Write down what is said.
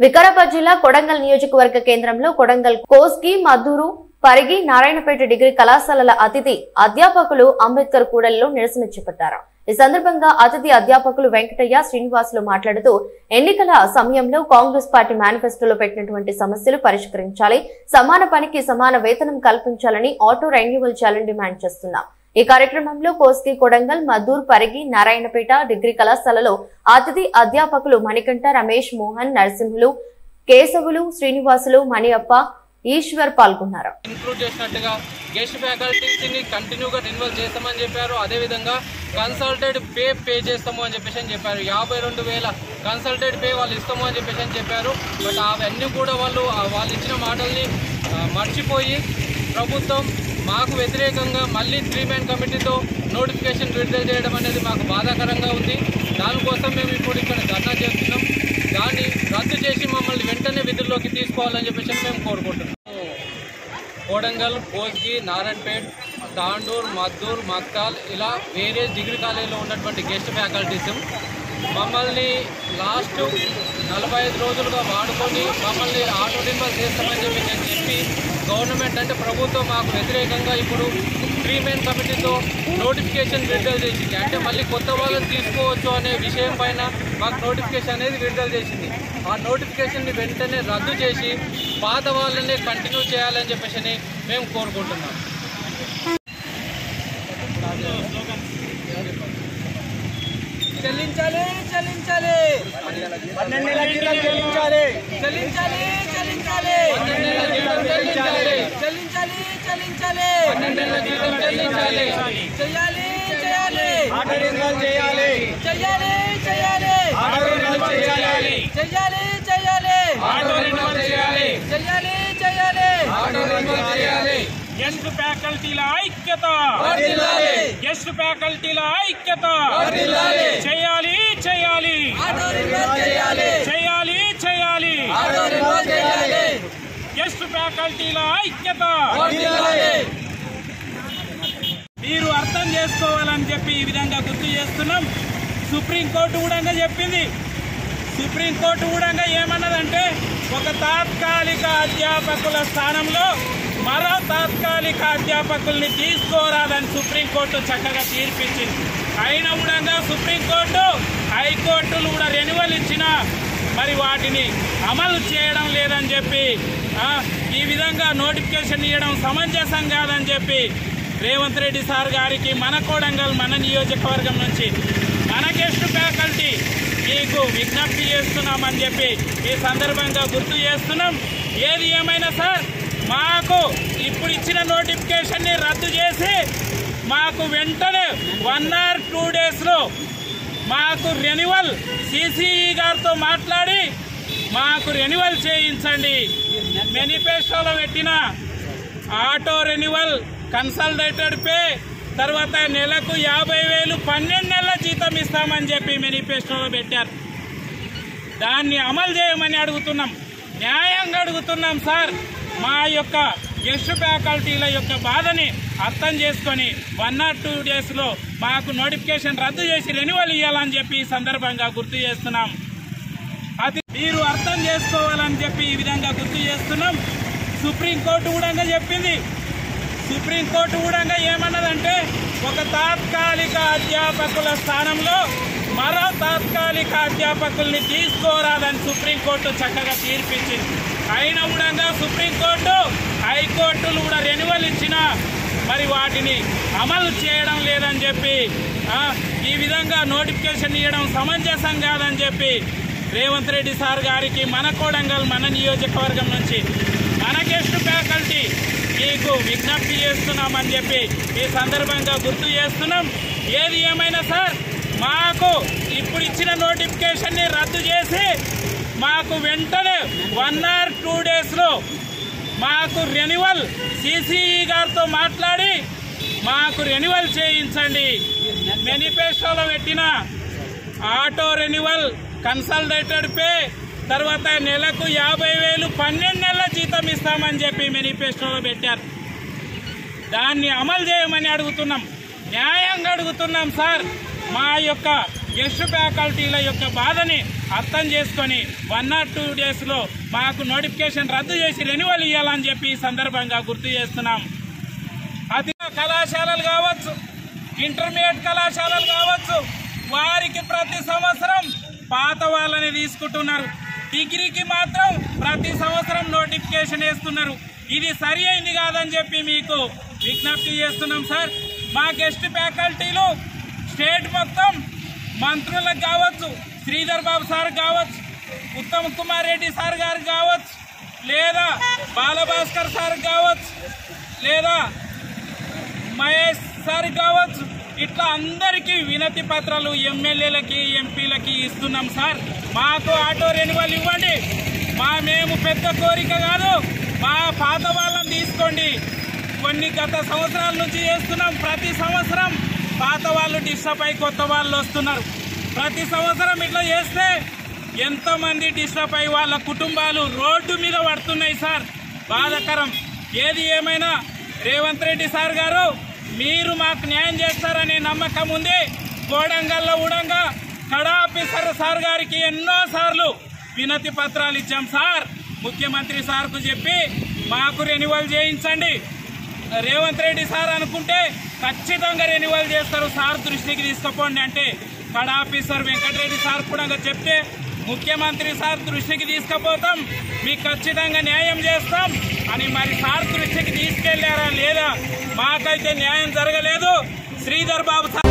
వికారాబాద్ జిల్లా కొడంగల్ నియోజకవర్గ కేంద్రంలో కొడంగల్ కోస్గి మద్దూరు పరిగి నారాయణపేట డిగ్రీ కళాశాలల అతిథి అధ్యాపకులు అంబేద్కర్ కూడలిలో నిరసన చేపట్టారు. ఈ సందర్భంగా అతిథి అధ్యాపకులు వెంకటయ్య శ్రీనివాసులు మాట్లాడుతూ ఎన్నికల సమయంలో కాంగ్రెస్ పార్టీ మేనిఫెస్టోలో పెట్టినటువంటి సమస్యలు పరిష్కరించాలి, సమాన పనికి సమాన వేతనం కల్పించాలని ఆటో రెన్యువల్ చేయాలని డిమాండ్ చేస్తున్నాం. ఈ కార్యక్రమంలో కోస్గి కొడంగల్ మద్దూర్ పరిగి నారాయణపేట డిగ్రీ కళాశాలలో అతిథి అధ్యాపకులు మణికంఠ, రమేష్, మోహన్, నరసింహులు, కేశవులు, శ్రీనివాసులు, మణియప్ప, ఈశ్వర్ పాల్గొన్నారు. ఇంక్లూడ్ చేసినట్టుగా గెస్ట్ ఫ్యాకల్టీని కంటిన్యూగా రెన్యువల్ చేస్తామని చెప్పారు. అదేవిధంగా కన్సల్టెడ్ పే చేస్తాము అని చెప్పారు. 52,000 కన్సల్టెడ్ పే వాళ్ళు ఇస్తాము అని చెప్పారు. బట్ అవన్నీ కూడా వాళ్ళు ఇచ్చిన మాటల్ని మర్చిపోయి ప్రభుత్వం మాకు వ్యతిరేకంగా మళ్ళీ 3-man కమిటీతో నోటిఫికేషన్ విడుదల చేయడం అనేది మాకు బాధాకరంగా ఉంది. దానికోసం మేము ఇప్పుడు ఇక్కడ ధర్నా చేస్తున్నాం. దాన్ని రద్దు చేసి మమ్మల్ని వెంటనే విధుల్లోకి తీసుకోవాలని చెప్పేసి మేము కోరుకుంటున్నాం. కొడంగల్, కోస్గి, నారాయణపేట్, తాండూర్, మద్దూర్, మక్తాల్ ఇలా వేరే డిగ్రీ కాలేజీలో ఉన్నటువంటి గెస్ట్ ఫ్యాకల్టీస్ మమ్మల్ని లాస్ట్ 45 రోజులుగా వాడుకొని మమ్మల్ని ఆటో రెన్యువల్ చేస్తామని చెప్పి గవర్నమెంట్ అంటే ప్రభుత్వం మాకు వ్యతిరేకంగా ఇప్పుడు 3-man కమిటీతో నోటిఫికేషన్ విడుదల చేసింది. అంటే మళ్ళీ కొత్త వాళ్ళని తీసుకోవచ్చు అనే విషయం పైన మాకు నోటిఫికేషన్ అనేది విడుదల చేసింది. ఆ నోటిఫికేషన్ని వెంటనే రద్దు చేసి పాత వాళ్ళనే కంటిన్యూ చేయాలని చెప్పేసి మేము కోరుకుంటున్నాం. చెల్లించాలి చెల్లించాలి 12 నెలల జీతం చెల్లించాలి చెల్లించాలి చెల్లించాలి 12 నెలల జీతం చెల్లించాలి చెల్లించాలి చెల్లించాలి 12 నెలల జీతం చెల్లించాలి చేయాలి చేయాలి ఆటో రెన్యువల్ చేయాలి చేయాలి చేయాలి ఆటో రెన్యువల్ చేయాలి చేయాలి చేయాలి ఆటో రెన్యువల్ చేయాలి చేయాలి చేయాలి ఆటో రెన్యువల్ చేయాలి. గెస్ట్ ఫ్యాకల్టీల ఐక్యత, గెస్ట్ ఫ్యాకల్టీల ఐక్యత చేయాలి చేయాలి చేయాలి చేయాలి గెస్ట్ ఫ్యాకల్టీల ఐక్యత మీరు అర్థం చేసుకోవాలని చెప్పి ఈ విధంగా గుర్తు చేస్తున్నాం. సుప్రీంకోర్టు కూడా చెప్పింది. సుప్రీంకోర్టు కూడా ఏమన్నదంటే ఒక తాత్కాలిక అధ్యాపకుల స్థానంలో మరో తాత్కాలిక అధ్యాపకుల్ని తీసుకోరాదని సుప్రీంకోర్టు చక్కగా తీర్పిచ్చింది. అయినా కూడా సుప్రీంకోర్టు, హైకోర్టులు కూడా రెన్యువల్ ఇచ్చినా మరి వాటిని అమలు చేయడం లేదని చెప్పి ఈ విధంగా నోటిఫికేషన్ ఇవ్వడం సమంజసం కాదని చెప్పి రేవంత్ రెడ్డి సార్ గారికి మన కొడంగల్ మన నియోజకవర్గం నుంచి మన గెస్ట్ ఫ్యాకల్టీ మీకు విజ్ఞప్తి చేస్తున్నామని చెప్పి ఈ సందర్భంగా గుర్తు చేస్తున్నాం. ఏది ఏమైనా సార్ మాకు ఇప్పుడు ఇచ్చిన నోటిఫికేషన్ని రద్దు చేసి మాకు వెంటనే 1 or 2 daysలో మాకు రెన్యువల్ సిసిఈ గారితో మాట్లాడి మాకు రెన్యువల్ చేయించండి. మేనిఫెస్టోలో పెట్టిన ఆటో రెన్యువల్, కన్సల్టేటెడ్ పే, తర్వాత నెలకు 50,000 12 నెలల జీతం ఇస్తామని చెప్పి మేనిఫెస్టోలో పెట్టారు. దాన్ని అమలు చేయమని అడుగుతున్నాం, న్యాయంగా అడుగుతున్నాం సార్. మా యొక్క గెస్ట్ ఫ్యాకల్టీల యొక్క బాధని అర్థం చేసుకొని 1 or 2 daysలో మాకు నోటిఫికేషన్ రద్దు చేసి రెన్యువల్ ఇవ్వాలని చెప్పి ఈ సందర్భంగా గుర్తు చేస్తున్నాం. అది మీరు అర్థం చేసుకోవాలని చెప్పి ఈ విధంగా గుర్తు చేస్తున్నాం. సుప్రీంకోర్టు కూడా చెప్పింది. సుప్రీంకోర్టు కూడా ఏమన్నదంటే ఒక తాత్కాలిక అధ్యాపకుల స్థానంలో మరో తాత్కాలిక అధ్యాపకుల్ని తీసుకోరాదని సుప్రీంకోర్టు చక్కగా తీర్పిచ్చింది. అయినా కూడా సుప్రీంకోర్టు, హైకోర్టులు కూడా రెన్యువల్ ఇచ్చినా మరి వాటిని అమలు చేయడం లేదని చెప్పి ఈ విధంగా నోటిఫికేషన్ ఇవ్వడం సమంజసం కాదని చెప్పి రేవంత్ రెడ్డి సార్ గారికి మన కొడంగల్ మన నియోజకవర్గం నుంచి మన గెస్ట్ ఫ్యాకల్టీ మీకు విజ్ఞప్తి చేస్తున్నామని చెప్పి ఈ సందర్భంగా గుర్తు చేస్తున్నాం. ఏది ఏమైనా సార్ మాకు ఇప్పుడు ఇచ్చిన నోటిఫికేషన్ని రద్దు చేసి మాకు వెంటనే 1 or 2 daysలో మాకు రెన్యువల్ సిసిఈ గారితో మాట్లాడి మాకు రెన్యువల్ చేయించండి. మేనిఫెస్టోలో పెట్టిన ఆటో రెన్యువల్, కన్సల్టేటెడ్ పే, తర్వాత నెలకు 50,000 12 నెలల జీతం ఇస్తామని చెప్పి మేనిఫెస్టోలో పెట్టారు. దాన్ని అమలు చేయమని అడుగుతున్నాం, న్యాయంగా అడుగుతున్నాం సార్. మా యొక్క గెస్ట్ ఫ్యాకల్టీల యొక్క బాధని అర్థం చేసుకొని 1 or 2 డేస్లో మాకు నోటిఫికేషన్ రద్దు చేసి రెన్యువల్ ఇవ్వాలని చెప్పి ఈ సందర్భంగా గుర్తు చేస్తున్నాం. అతి కళాశాలలు కావచ్చు, ఇంటర్మీడియట్ కళాశాలలు కావచ్చు, వారికి ప్రతి సంవత్సరం పాత వాళ్ళని తీసుకుంటున్నారు. డిగ్రీకి మాత్రం ప్రతి సంవత్సరం నోటిఫికేషన్ వేస్తున్నారు. ఇది సరి అయింది కాదని చెప్పి మీకు విజ్ఞప్తి చేస్తున్నాం సార్. మా గెస్ట్ ఫ్యాకల్టీలు స్టేట్ మొత్తం మంత్రులకు కావచ్చు, శ్రీధర్ బాబు సార్ కావచ్చు, ఉత్తమ్ కుమార్ రెడ్డి సార్ గారు కావచ్చు, లేదా బాలభాస్కర్ సార్ కావచ్చు, లేదా మహేష్ సార్ కావచ్చు, ఇట్లా అందరికీ వినతి పత్రాలు ఎమ్మెల్యేలకి ఎంపీలకి ఇస్తున్నాం సార్. మాకు ఆటో రెన్యువల్ ఇవ్వండి. మేము పెద్ద కోరిక కాదు, మా పాత వాళ్ళని తీసుకోండి. కొన్ని గత సంవత్సరాల నుంచి చేస్తున్నాం. ప్రతి సంవత్సరం పాత వాళ్ళు డిస్టర్బ్ అయి కొత్త వాళ్ళు వస్తున్నారు. ప్రతి సంవత్సరం ఇట్లా చేస్తే ఎంతమంది డిస్టర్బ్ అయి వాళ్ళ కుటుంబాలు రోడ్డు మీద పడుతున్నాయి సార్. బాధాకరం. ఏది ఏమైనా రేవంత్ రెడ్డి సార్ గారు మీరు మాకు న్యాయం చేస్తారనే నమ్మకం ఉంది. కోడంగల్లో ఉడంగా కడా ఆఫీసర్ సార్ గారికి ఎన్నోసార్లు వినతి పత్రాలు ఇచ్చాం సార్. ముఖ్యమంత్రి సార్కు చెప్పి మాకు రెన్యువల్ చేయించండి. రేవంత్ రెడ్డి సార్ అనుకుంటే ఖచ్చితంగా రెన్యువల్ చేస్తారు, సార్ దృష్టికి తీసుకుపోండి అంటే కడా ఆఫీసర్ వెంకటరెడ్డి సార్ కూడా చెప్తే ముఖ్యమంత్రి సార్ దృష్టికి తీసుకుపోతాం, మీకు ఖచ్చితంగా న్యాయం చేస్తాం అని మరి సార్ దృష్టికి తీసుకెళ్లారా లేదా? మాకైతే న్యాయం జరగలేదు. శ్రీధర్ బాబు సార్